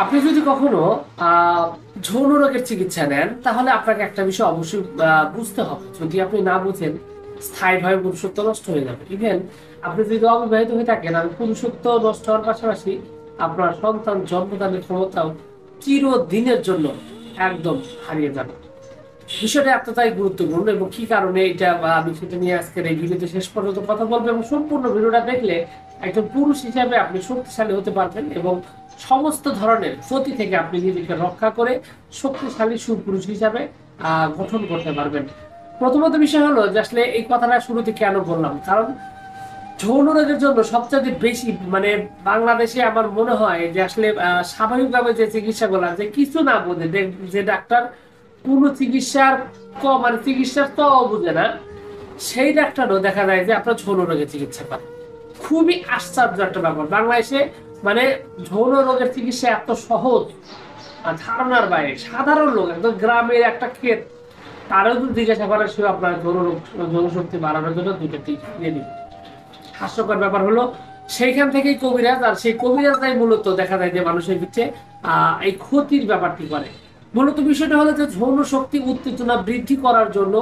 আপনি যদি কখনো যৌন রোগের চিকিৎসা নেন তাহলে আপনাকে একটা বিষয় অবশ্যই বুঝতে হবে। যদি আপনি না বুঝেন, স্থায়ীভাবে পুরুষত্ব নষ্ট হয়ে যাবে। ইভেন আপনি যদি অবিবাহিত হয়ে থাকেন, আর পুরুষত্ব নষ্ট হওয়ার পাশাপাশি আপনার সন্তান জন্মদানের ক্ষমতাও চিরদিনের জন্য একদম হারিয়ে যাবে। বিষয়টা এতটাই গুরুত্বপূর্ণ এবং কি কারণে এটা আমি সেটা নিয়ে আজকের এই ভিডিওতে শেষ পর্যন্ত কথা বলবো, এবং সম্পূর্ণ ভিডিওটা দেখলে একজন পুরুষ হিসাবে আপনি শক্তিশালী হতে পারবেন এবং সমস্ত ধরনের ক্ষতি থেকে আপনি নিজেকে রক্ষা করে শক্তিশালী সুপুরুষ হিসাবে গঠন করতে পারবেন। প্রথমত বিষয় হলো যে আসলে এই কথাটা শুরুতে কেন বললাম, কারণ যৌন রোগের জন্য সবচেয়ে বেশি বাংলাদেশে আমার মনে হয় যে আসলে স্বাভাবিকভাবে যে চিকিৎসাগুলো যে কিছু না বোঝে, যে ডাক্তার কোন চিকিৎসার চিকিৎসার তো বুঝে না, সেই ডাক্তারও দেখা যায় যে আপনার যৌন রোগের চিকিৎসা করে। খুবই আশ্চর্য একটা ব্যাপার বাংলাদেশে, মানে যৌন রোগের চিকিৎসা এত সহজ, ধারণার বাইরে। সাধারণ লোক একদম গ্রামের একটা ক্ষেত, তারও যদি জিজ্ঞাসা করে সে আপনার যৌন শক্তি বাড়ানোর জন্য দুটো টিপস দিয়ে দিবে। হাস্যকর ব্যাপার হলো সেইখান থেকেই কবিরাজ, আর সেই কবিরাজটাই মূলত দেখা যায় যে মানুষের পিছিয়ে এই ক্ষতির ব্যাপারটি করে। মূলত বিষয়টা হলো যে যৌন শক্তি উত্তেজনা বৃদ্ধি করার জন্য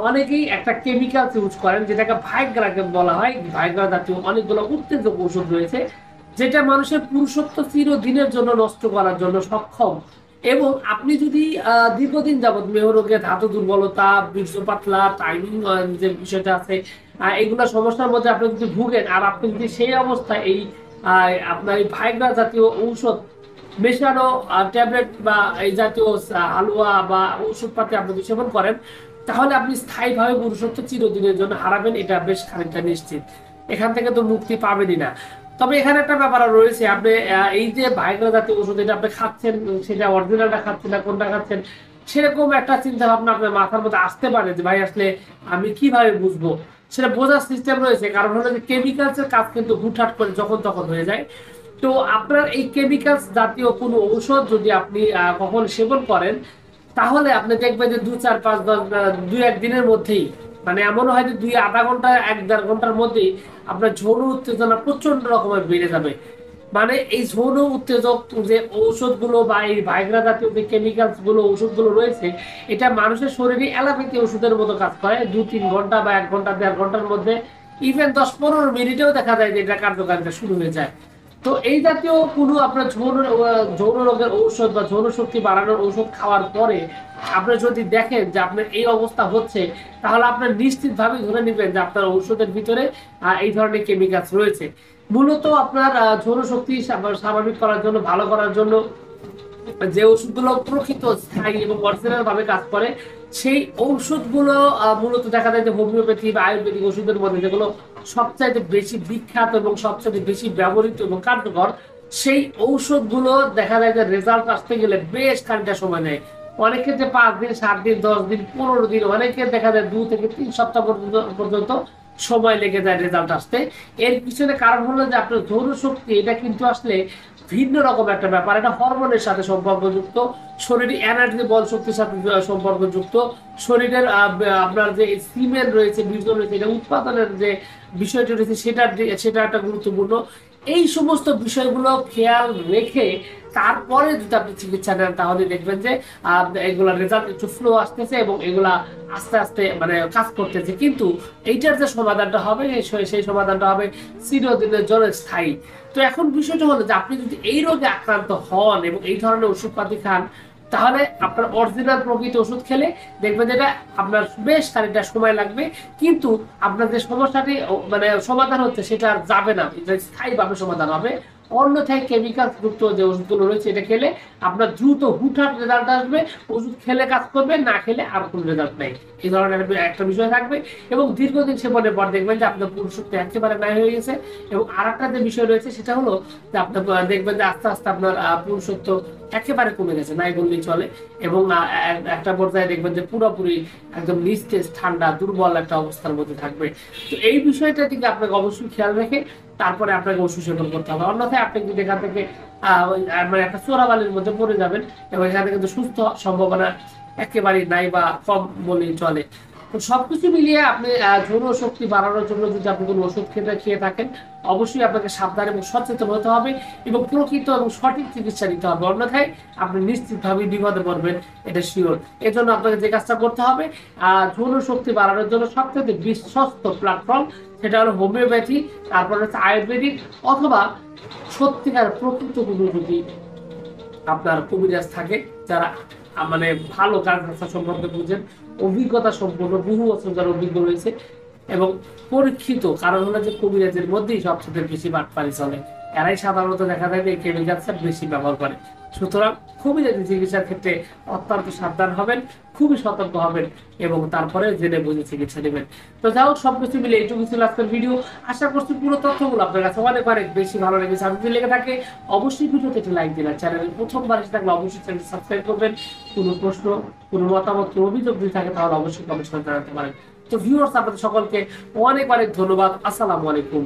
অনেকেই একটা কেমিক্যাল ইউজ করেন, যেটাকে ভাইগ্রাকে বলা হয়। ভাইগ্রা জাতীয় অনেকগুলো উত্তেজক ওষুধ রয়েছে, যেটা মানুষের পুরুষত্ব চিরদিনের জন্য নষ্ট করার জন্য সক্ষম। এবং আপনি যদি দীর্ঘদিন যাবৎ মেহরোগে, ধাতু দুর্বলতা, বীর্য পাতলা, টাইমিং যে বিষয়টা আছে, এগুলো সমস্যার মধ্যে আপনি যদি ভুগেন, আর আপনি যদি সেই অবস্থায় এই আপনার এই ভাইগ্রা জাতীয় ঔষধ মেশানো ট্যাবলেট বা এই জাতীয় হালুয়া বা ওষুধপাতি আপনি সেবন করেন, তাহলে আপনি স্থায়ীভাবে পুরুষত্ব চিরদিনের জন্য হারাবেন। এটা বেশ খানিকটা নিশ্চিত, এখান থেকে তো মুক্তি পাবেনই না। তবে এখানে একটা ব্যাপার রয়েছে, আপনি এই যে ভাইগ্রা জাতীয় ওষুধ এটা আপনি খাচ্ছেন, সেটা অরিজিনালটা খাচ্ছেন না কোনটা খাচ্ছেন, সেরকম একটা চিন্তা ভাবনা আপনার মাথার মধ্যে আসতে পারে যে ভাই আসলে আমি কিভাবে বুঝবো। সেটা বোঝার সিস্টেম রয়েছে, কারণ হলো যে কেমিক্যালসের কাজ কিন্তু হুটহাট করে যখন তখন হয়ে যায়। তো আপনার এই কেমিক্যালস জাতীয় কোনো ঔষধ যদি আপনি কখন সেবন করেন, তাহলে আপনি দেখবেন যে 2 4 5 10 2 1 দিনের মধ্যেই, মানে এমনও হয় যে 2 আধা ঘন্টা 1 দেড় ঘন্টার মধ্যেই আপনার যৌন উত্তেজনা প্রচন্ড রকমের বেড়ে যাবে। মানে এই যৌন উত্তেজক যে ঔষধগুলো বা এই ভাইগ্রা জাতীয় যে কেমিক্যালস গুলো ওষুধগুলো রয়েছে, এটা মানুষের শরীরে অ্যালোপ্যাথি ওষুধের মতো কাজ করে 2 3 ঘন্টা বা 1 ঘন্টা 1.5 ঘন্টার মধ্যে। ইভেন 10 15 মিনিটেও দেখা যায় যে এটা কার্যকারিতা শুরু হয়ে যায়। তো এই জাতীয় কোনো আপনার যৌন রোগের ঔষধ বা যৌন শক্তি বাড়ানোর ঔষধ খাওয়ার পরে আপনি যদি দেখেন যে আপনার এই অবস্থা হচ্ছে, তাহলে আপনার নিশ্চিতভাবে ধরে নেবেন যে আপনার ঔষধের ভিতরে এই ধরনের কেমিক্যালস রয়েছে। মূলত আপনার যৌন শক্তি স্বাভাবিক করার জন্য, ভালো করার জন্য যে ওষুধগুলো প্রকৃত স্থায়ী এবং অরিজিনাল ভাবে কাজ করে, সেই ঔষধগুলো মূলত দেখা যায় যে হোমিওপ্যাথি বা আয়ুর্বেদিক ওষুধের মধ্যে যেগুলো সবচাইতে বেশি বিখ্যাত এবং সবচাইতে বেশি ব্যবহৃত এবং কার্যকর, সেই ঔষধগুলো দেখা যায় যে রেজাল্ট আসতে গেলে বেশ খানিকটা সময় নেয়। অনেক ক্ষেত্রে 5 দিন 7 দিন 10 দিন 15 দিন, অনেকে দেখা যায় 2 থেকে 3 সপ্তাহ পর্যন্ত সময় লেগে যায় রেজাল্ট আসতে। এর পিছনে কারণ হলো যে আপনার যৌন শক্তি এটা কিন্তু আসলে ভিন্ন রকম একটা ব্যাপার, এটা হরমোনের সাথে সম্পর্কযুক্ত, শরীরে এনার্জি বল শক্তির সাথে সম্পর্কযুক্ত, শরীরের আপনার যে সিমেন রয়েছে, বীর্য রয়েছে, এটা উৎপাদনের যে বিষয়টি রয়েছে সেটা একটা গুরুত্বপূর্ণ। এই সমস্ত বিষয়গুলো খেয়াল রেখে তারপরে যদি আপনি চিকিৎসা নেন, তাহলে দেখবেন যে এগুলা রেজাল্ট একটু স্লো আসতেছে এবং এগুলা আস্তে আস্তে মানে কাজ করতেছে। কিন্তু এইটার যে সমাধানটা হবে, সেই সমাধানটা হবে চিরদিনের জন্য স্থায়ী। তো এখন বিষয়টা হলো যে আপনি যদি এই রোগে আক্রান্ত হন এবং এই ধরনের ওষুধপাতি খান, তাহলে আপনার অরিজিনাল প্রকৃত ওষুধ খেলে দেখবেন যেটা আপনার বেশ খানিকটা সময় লাগবে, কিন্তু আপনার যে সমস্যাটি মানে সমাধান হচ্ছে সেটা আর যাবে না, এটা স্থায়ীভাবে সমাধান হবে। অন্যথায় কেমিক্যাল যুক্ত যে ওষুধগুলো রয়েছে এটা খেলে আপনার দ্রুত হুটহাট রেজাল্ট আসবে। ওষুধ খেলে কাজ করবে, না খেলে আর কোনো রেজাল্ট নেই, এই ধরনের একটা বিষয় থাকবে। এবং দীর্ঘদিন সেবনের পর দেখবেন যে আপনার পুরুষত্ব একেবারে নাই হয়ে গেছে। এবং আর একটা যে বিষয় রয়েছে সেটা হলো যে আপনার দেখবেন যে আস্তে আস্তে আপনার পুরুষত্ব একেবারে কমে গেছে, নাই বললেই চলে। এবং একটা পর্যায়ে দেখবেন যে পুরোপুরি একদম নিস্তেজ, ঠান্ডা, দুর্বল একটা অবস্থার মধ্যে থাকবে। তো এই বিষয়টা কিন্তু আপনাকে অবশ্যই খেয়াল রেখে তারপরে আপনাকে ওষুধ সেবন করতে হবে। অন্যথায় আপনি কিন্তু এখান থেকে মানে একটা চোরাবালির মধ্যে পড়ে যাবেন এবং এখানে কিন্তু সুস্থ সম্ভাবনা একেবারেই নাই বা কম বলেই চলে। তো সবকিছু মিলিয়ে আপনি যৌন শক্তি বাড়ানোর জন্য যদি আপনি কোনো ওষুধ খেয়ে থাকেন, অবশ্যই আপনাকে সাবধান এবং সচেতন হতে হবে এবং প্রকৃত এবং সঠিক চিকিৎসা নিতে হবে, অন্যথায় আপনি নিশ্চিতভাবে বিপদে পড়বেন, এটা শিওর। এজন্য আপনাকে যে কাজটা করতে হবে, যৌন শক্তি বাড়ানোর জন্য সবথেকে বিশ্বস্ত প্ল্যাটফর্ম সেটা হলো হোমিওপ্যাথি, তারপর হচ্ছে আয়ুর্বেদিক, অথবা সত্যিকার প্রকৃত কোনো যদি আপনার কবিরাজ থাকে যারা মানে ভালো গাছ গাছার সম্পর্কে বুঝেন, অভিজ্ঞতা সম্পূর্ণ বহু বছর যারা অভিজ্ঞ রয়েছে এবং পরীক্ষিত। কারণ হলো যে কবিরাজের মধ্যেই সবচেয়ে বেশি বাটপারি চলে, এরাই সাধারণত দেখা যায় যে কেমিক্যালটা বেশি ব্যবহার করে। সুতরাং কবিরাজি চিকিৎসার ক্ষেত্রে অত্যন্ত সাবধান হবেন, খুবই সতর্ক হবেন এবং তারপরে জেনে বুঝে চিকিৎসা নেবেন। তো যাই হোক, সবকিছু মিলে এইটুকু ছিল আজকের ভিডিও। আশা করছি পুরো তথ্যগুলো আপনার কাছে অনেক অনেক বেশি ভালো লেগেছে। যদি লেগে থাকে অবশ্যই ভিডিওতে একটি লাইক দিন, চ্যানেলে প্রথমবার এসে থাকলে অবশ্যই চ্যানেল সাবস্ক্রাইব করবেন। কোনো প্রশ্ন, কোনো মতামত, কোনো অভিযোগ যদি থাকে তাহলে অবশ্যই কমেন্ট করে জানাতে পারেন। তো ভিউয়ার্স, আপনাদের সকলকে অনেক অনেক ধন্যবাদ। আসসালামু আলাইকুম।